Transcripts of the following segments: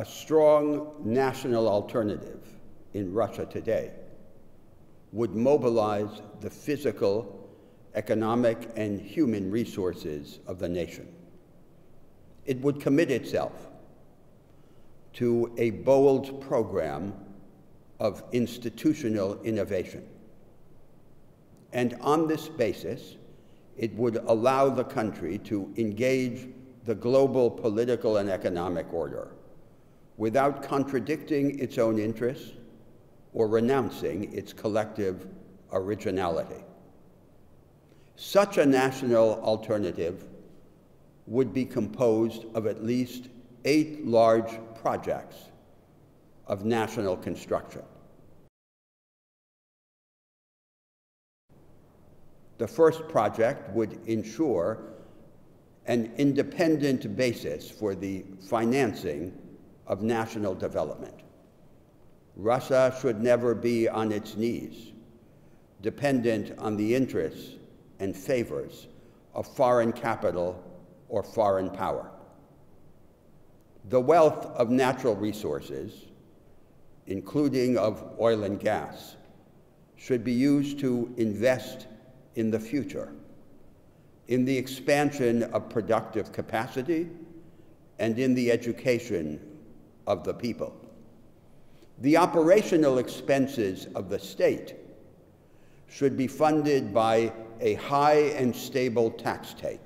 A strong national alternative in Russia today would mobilize the physical, economic, and human resources of the nation. It would commit itself to a bold program of institutional innovation. And on this basis, it would allow the country to engage the global political and economic order without contradicting its own interests or renouncing its collective originality. Such a national alternative would be composed of at least 8 large projects of national construction. The first project would ensure an independent basis for the financing of national development. Russia should never be on its knees, dependent on the interests and favors of foreign capital or foreign power. The wealth of natural resources, including of oil and gas, should be used to invest in the future, in the expansion of productive capacity, and in the education of the people. The operational expenses of the state should be funded by a high and stable tax take.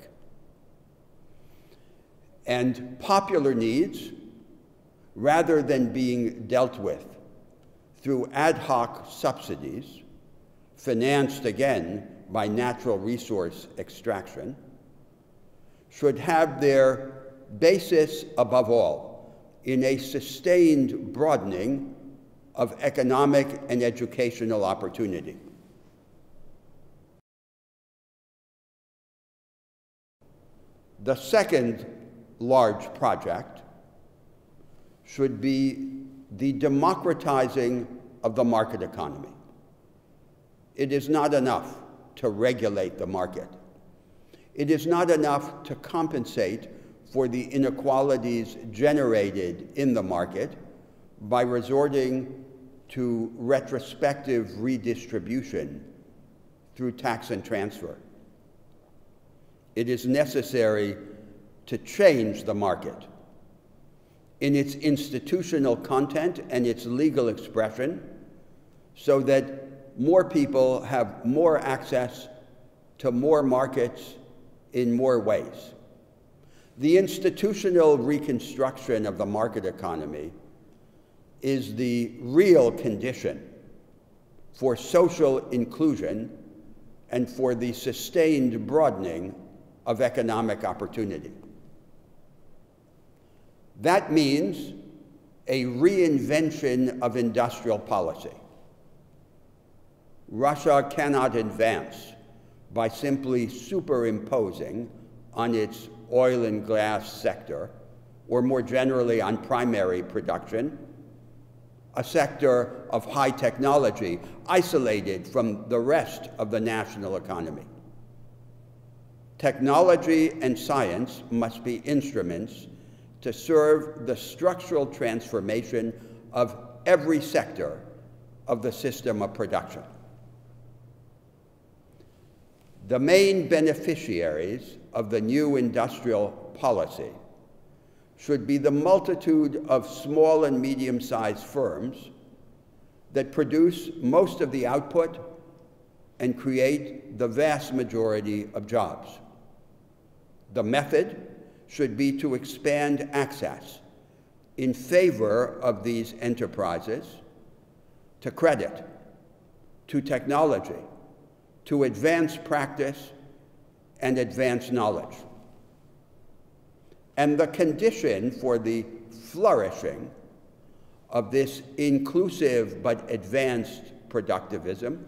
And popular needs, rather than being dealt with through ad hoc subsidies, financed again by natural resource extraction, should have their basis, above all, in a sustained broadening of economic and educational opportunity. The second large project should be the democratizing of the market economy. It is not enough to regulate the market. It is not enough to compensate for the inequalities generated in the market by resorting to retrospective redistribution through tax and transfer. It is necessary to change the market in its institutional content and its legal expression so that more people have more access to more markets in more ways. The institutional reconstruction of the market economy is the real condition for social inclusion and for the sustained broadening of economic opportunity. That means a reinvention of industrial policy. Russia cannot advance by simply superimposing on its oil and gas sector, or more generally on primary production, a sector of high technology isolated from the rest of the national economy. Technology and science must be instruments to serve the structural transformation of every sector of the system of production. The main beneficiaries of the new industrial policy should be the multitude of small and medium-sized firms that produce most of the output and create the vast majority of jobs. The method should be to expand access in favor of these enterprises to credit, to technology, to advanced practice and advanced knowledge. And the condition for the flourishing of this inclusive but advanced productivism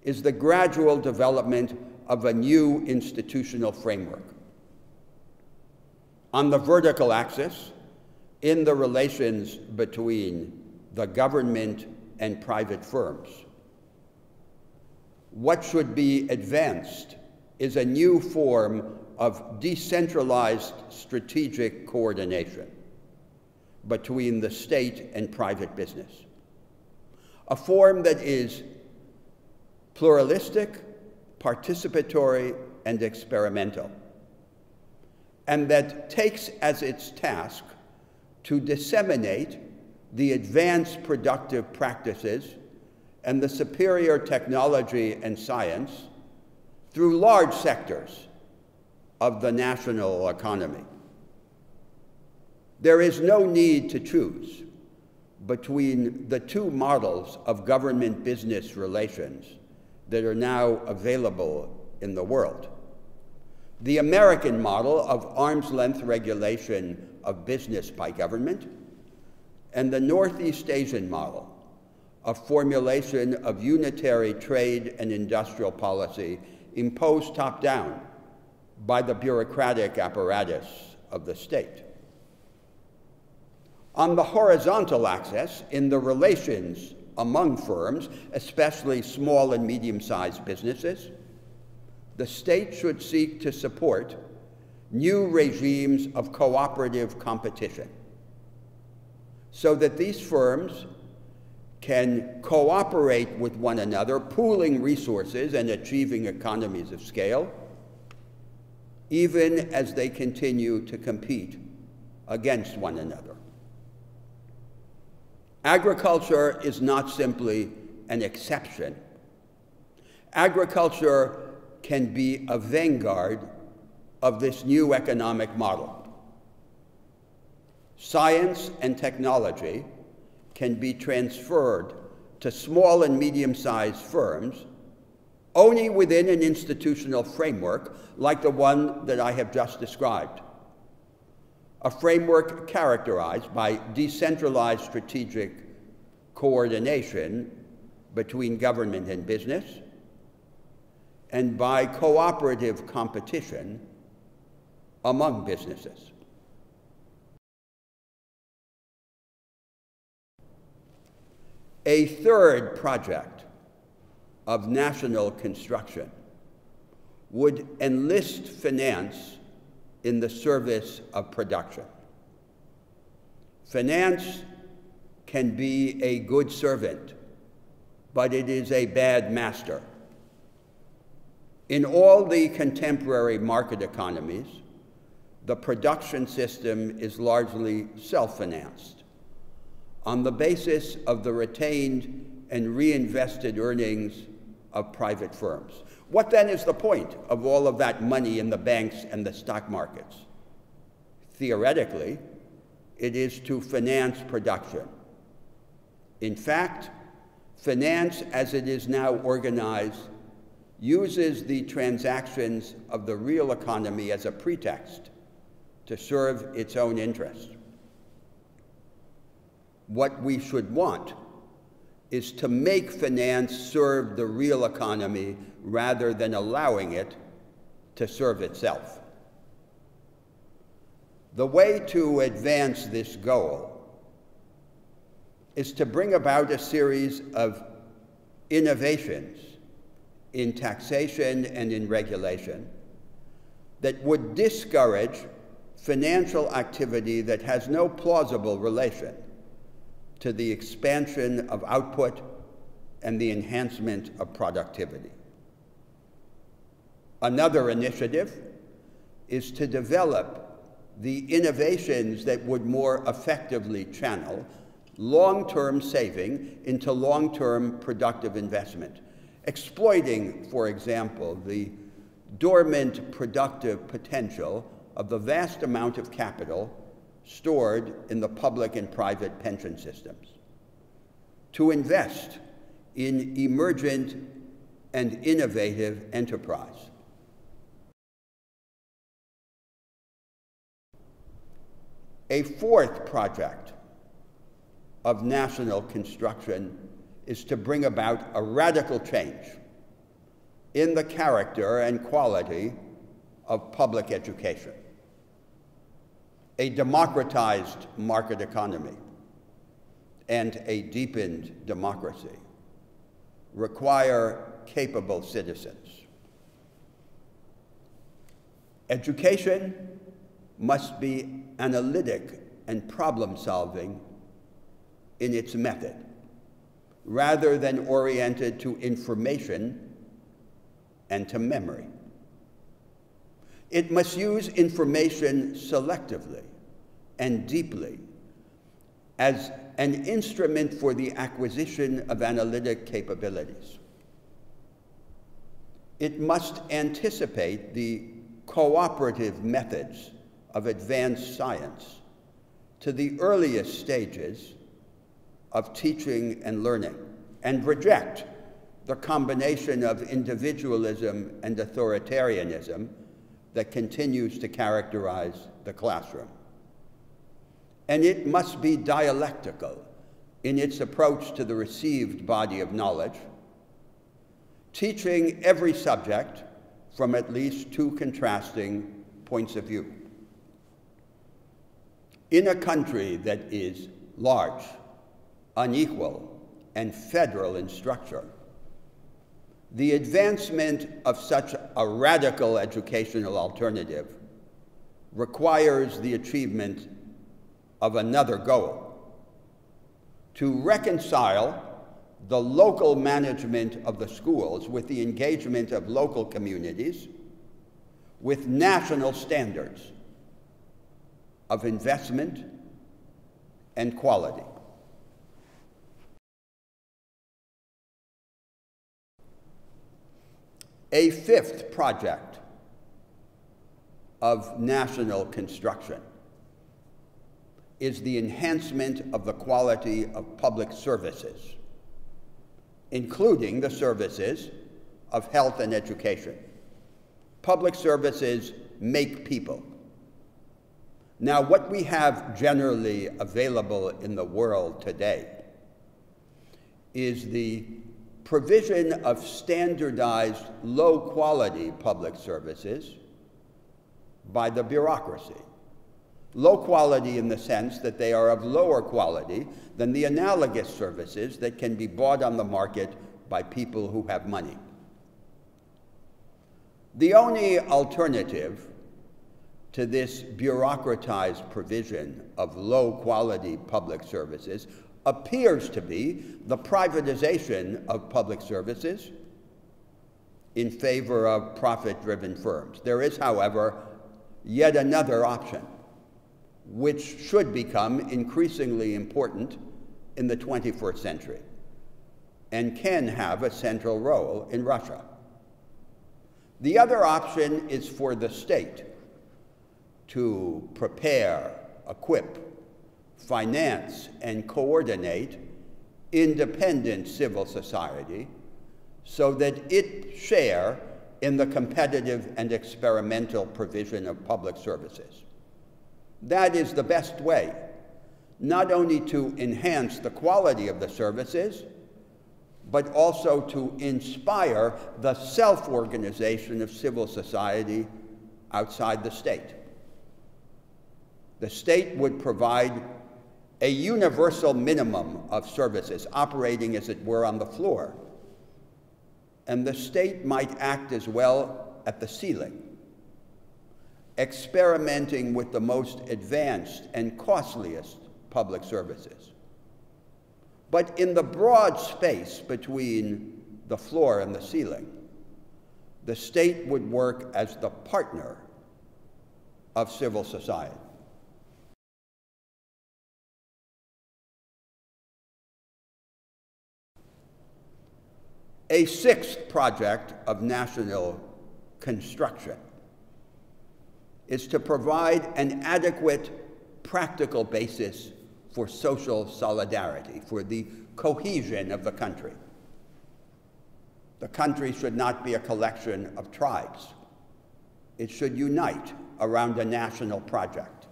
is the gradual development of a new institutional framework. On the vertical axis, in the relations between the government and private firms, what should be advanced is a new form of decentralized strategic coordination, between the state and private business. A form that is pluralistic, participatory, and experimental, and that takes as its task to disseminate the advanced productive practices and the superior technology and science through large sectors of the national economy. There is no need to choose between the two models of government-business relations that are now available in the world. The American model of arm's-length regulation of business by government, and the Northeast Asian model of formulation of unitary trade and industrial policy imposed top-down by the bureaucratic apparatus of the state. On the horizontal axis, in the relations among firms, especially small and medium-sized businesses, the state should seek to support new regimes of cooperative competition so that these firms can cooperate with one another, pooling resources and achieving economies of scale, even as they continue to compete against one another. Agriculture is not simply an exception. Agriculture can be a vanguard of this new economic model. Science and technology can be transferred to small and medium-sized firms only within an institutional framework like the one that I have just described. A framework characterized by decentralized strategic coordination between government and business, and by cooperative competition among businesses. A third project of national construction would enlist finance in the service of production. Finance can be a good servant, but it is a bad master. In all the contemporary market economies, the production system is largely self-financed on the basis of the retained and reinvested earnings of private firms. What then is the point of all of that money in the banks and the stock markets? Theoretically, it is to finance production. In fact, finance as it is now organized uses the transactions of the real economy as a pretext to serve its own interests. What we should want is to make finance serve the real economy rather than allowing it to serve itself. The way to advance this goal is to bring about a series of innovations in taxation and in regulation that would discourage financial activity that has no plausible relation to the expansion of output and the enhancement of productivity. Another initiative is to develop the innovations that would more effectively channel long-term saving into long-term productive investment, exploiting, for example, the dormant productive potential of the vast amount of capital stored in the public and private pension systems, to invest in emergent and innovative enterprise. A fourth project of national construction is to bring about a radical change in the character and quality of public education. A democratized market economy and a deepened democracy require capable citizens. Education must be analytic and problem solving in its method, rather than oriented to information and to memory. It must use information selectively and deeply as an instrument for the acquisition of analytic capabilities. It must anticipate the cooperative methods of advanced science to the earliest stages of teaching and learning, and reject the combination of individualism and authoritarianism that continues to characterize the classroom. And it must be dialectical in its approach to the received body of knowledge, teaching every subject from at least two contrasting points of view. In a country that is large, unequal, and federal in structure, the advancement of such a radical educational alternative requires the achievement of another goal: to reconcile the local management of the schools with the engagement of local communities with national standards of investment and quality. A fifth project of national construction is the enhancement of the quality of public services, including the services of health and education. Public services make people. Now, what we have generally available in the world today is the provision of standardized, low-quality public services by the bureaucracy. Low quality in the sense that they are of lower quality than the analogous services that can be bought on the market by people who have money. The only alternative to this bureaucratized provision of low-quality public services appears to be the privatization of public services in favor of profit-driven firms. There is, however, yet another option, which should become increasingly important in the 21st century and can have a central role in Russia. The other option is for the state to prepare, equip, finance, and coordinate independent civil society so that it share in the competitive and experimental provision of public services. That is the best way, not only to enhance the quality of the services, but also to inspire the self-organization of civil society outside the state. The state would provide a universal minimum of services, operating, as it were, on the floor. And the state might act as well at the ceiling, experimenting with the most advanced and costliest public services. But in the broad space between the floor and the ceiling, the state would work as the partner of civil society. A sixth project of national construction is to provide an adequate practical basis for social solidarity, for the cohesion of the country. The country should not be a collection of tribes. It should unite around a national project.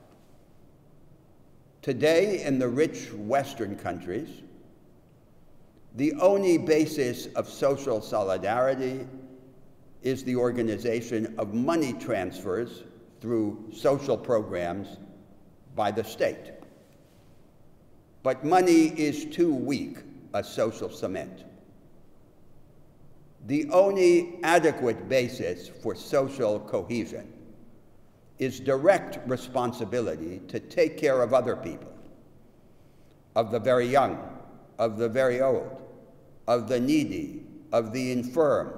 Today, in the rich Western countries, the only basis of social solidarity is the organization of money transfers through social programs by the state. But money is too weak a social cement. The only adequate basis for social cohesion is direct responsibility to take care of other people, of the very young, of the very old, of the needy, of the infirm,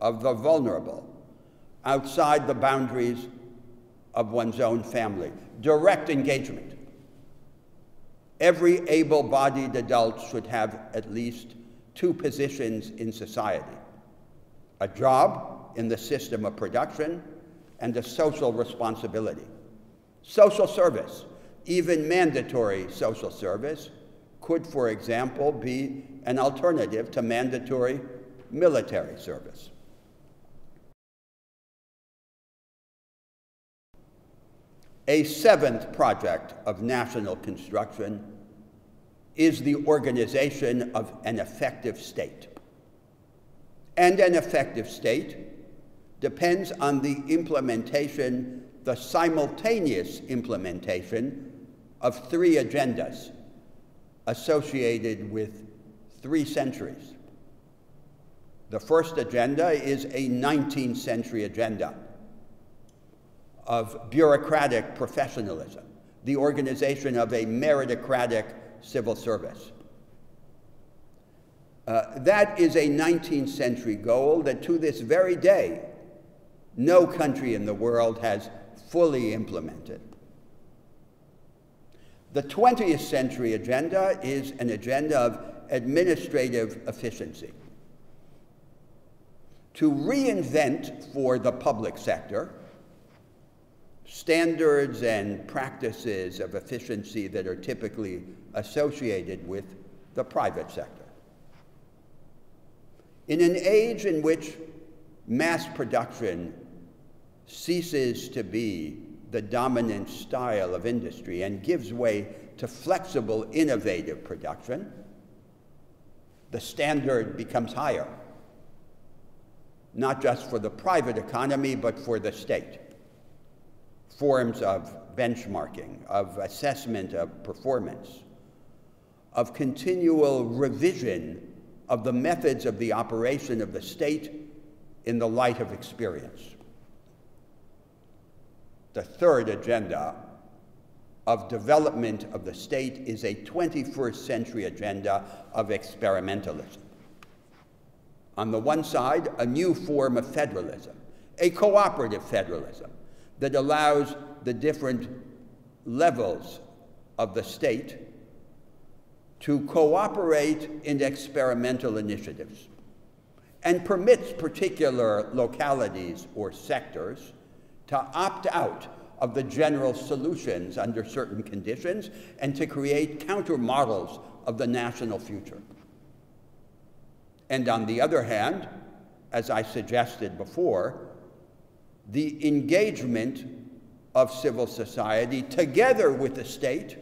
of the vulnerable, outside the boundaries of one's own family. Direct engagement. Every able-bodied adult should have at least two positions in society: a job in the system of production and a social responsibility. Social service, even mandatory social service, could, for example, be an alternative to mandatory military service. A seventh project of national construction is the organization of an effective state. And an effective state depends on the implementation, the simultaneous implementation of three agendas associated with 3 centuries. The first agenda is a 19th century agenda of bureaucratic professionalism, the organization of a meritocratic civil service. That is a 19th century goal that to this very day, no country in the world has fully implemented. The 20th century agenda is an agenda of administrative efficiency. To reinvent for the public sector standards and practices of efficiency that are typically associated with the private sector. In an age in which mass production ceases to be the dominant style of industry and gives way to flexible, innovative production, the standard becomes higher, not just for the private economy, but for the state. Forms of benchmarking, of assessment of performance, of continual revision of the methods of the operation of the state in the light of experience. The third agenda of development of the state is a 21st century agenda of experimentalism. On the one side, a new form of federalism, a cooperative federalism that allows the different levels of the state to cooperate in experimental initiatives and permits particular localities or sectors to opt out of the general solutions under certain conditions and to create counter-models of the national future. And on the other hand, as I suggested before, the engagement of civil society together with the state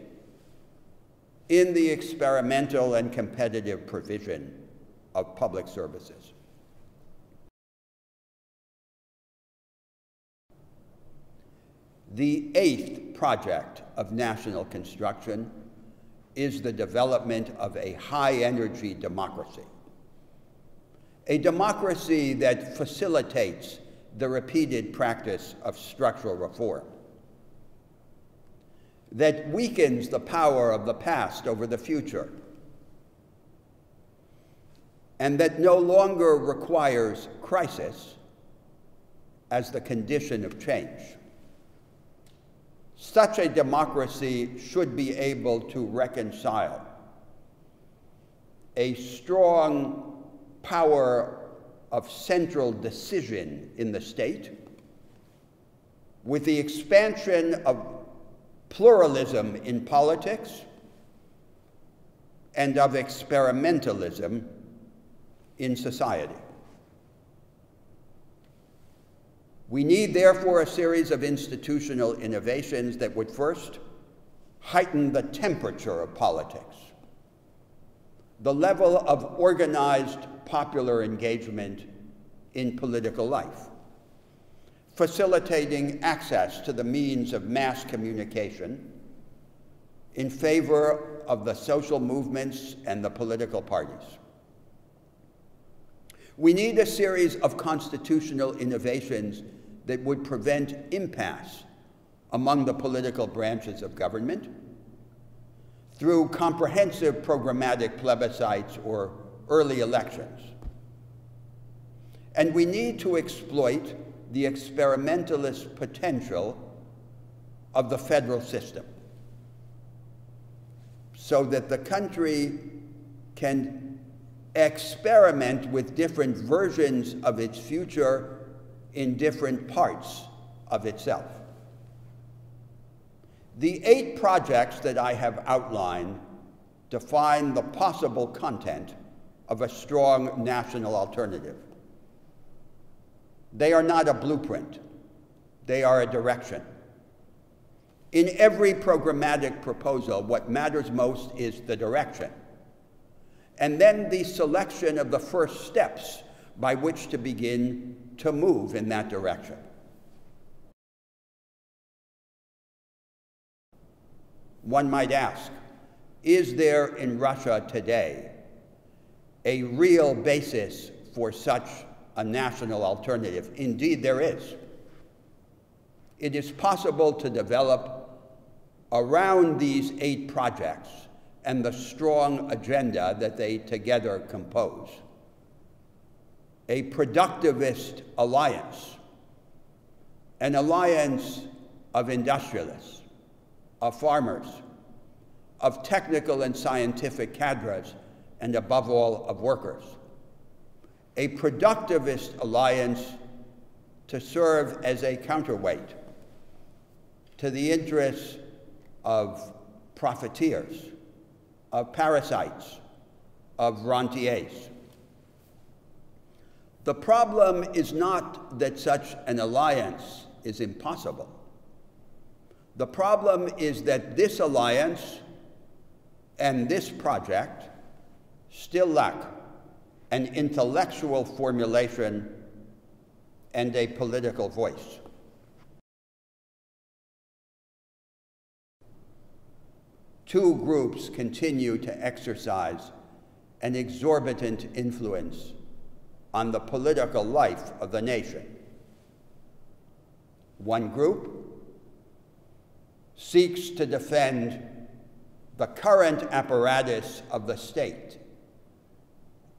in the experimental and competitive provision of public services. The 8th project of national construction is the development of a high-energy democracy. A democracy that facilitates the repeated practice of structural reform, that weakens the power of the past over the future, and that no longer requires crisis as the condition of change. Such a democracy should be able to reconcile a strong power of central decision in the state with the expansion of pluralism in politics and of experimentalism in society. We need, therefore, a series of institutional innovations that would first heighten the temperature of politics, the level of organized popular engagement in political life, facilitating access to the means of mass communication in favor of the social movements and the political parties. We need a series of constitutional innovations that would prevent impasse among the political branches of government, through comprehensive programmatic plebiscites or early elections. And we need to exploit the experimentalist potential of the federal system so that the country can experiment with different versions of its future in different parts of itself. The 8 projects that I have outlined define the possible content of a strong national alternative. They are not a blueprint. They are a direction. In every programmatic proposal, what matters most is the direction, and then the selection of the first steps by which to begin to move in that direction. One might ask, is there in Russia today a real basis for such a national alternative? Indeed, there is. It is possible to develop around these 8 projects and the strong agenda that they together compose a productivist alliance, an alliance of industrialists, of farmers, of technical and scientific cadres, and above all, of workers. A productivist alliance to serve as a counterweight to the interests of profiteers, of parasites, of rentiers. The problem is not that such an alliance is impossible. The problem is that this alliance and this project still lack an intellectual formulation and a political voice. Two groups continue to exercise an exorbitant influence on the political life of the nation. One group seeks to defend the current apparatus of the state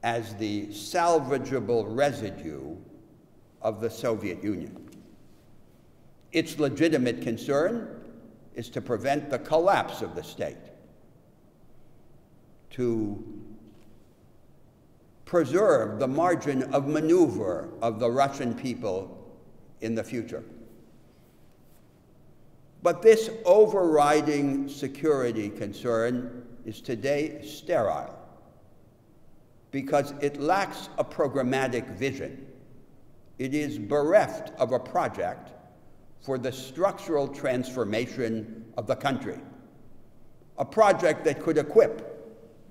as the salvageable residue of the Soviet Union. Its legitimate concern is to prevent the collapse of the state, to preserve the margin of maneuver of the Russian people in the future. But this overriding security concern is today sterile because it lacks a programmatic vision. It is bereft of a project for the structural transformation of the country, a project that could equip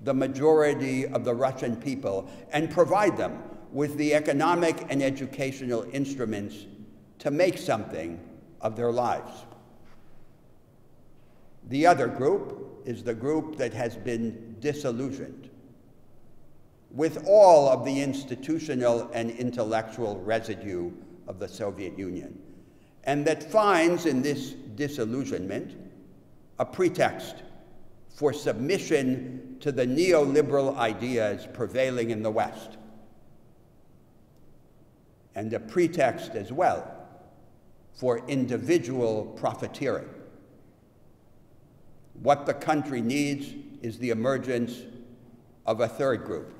the majority of the Russian people and provide them with the economic and educational instruments to make something of their lives. The other group is the group that has been disillusioned with all of the institutional and intellectual residue of the Soviet Union, and that finds in this disillusionment a pretext for submission to the neoliberal ideas prevailing in the West, and a pretext as well for individual profiteering. What the country needs is the emergence of a third group,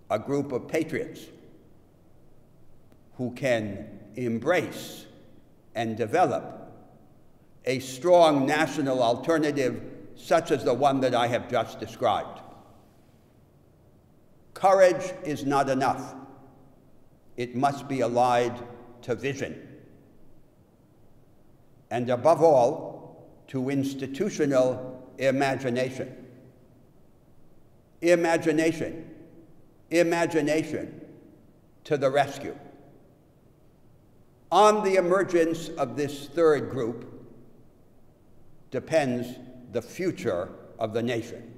a group of patriots who can embrace and develop a strong national alternative such as the one that I have just described. Courage is not enough. It must be allied to vision, and above all, to institutional imagination. Imagination. Imagination to the rescue. On the emergence of this third group depends the future of the nation.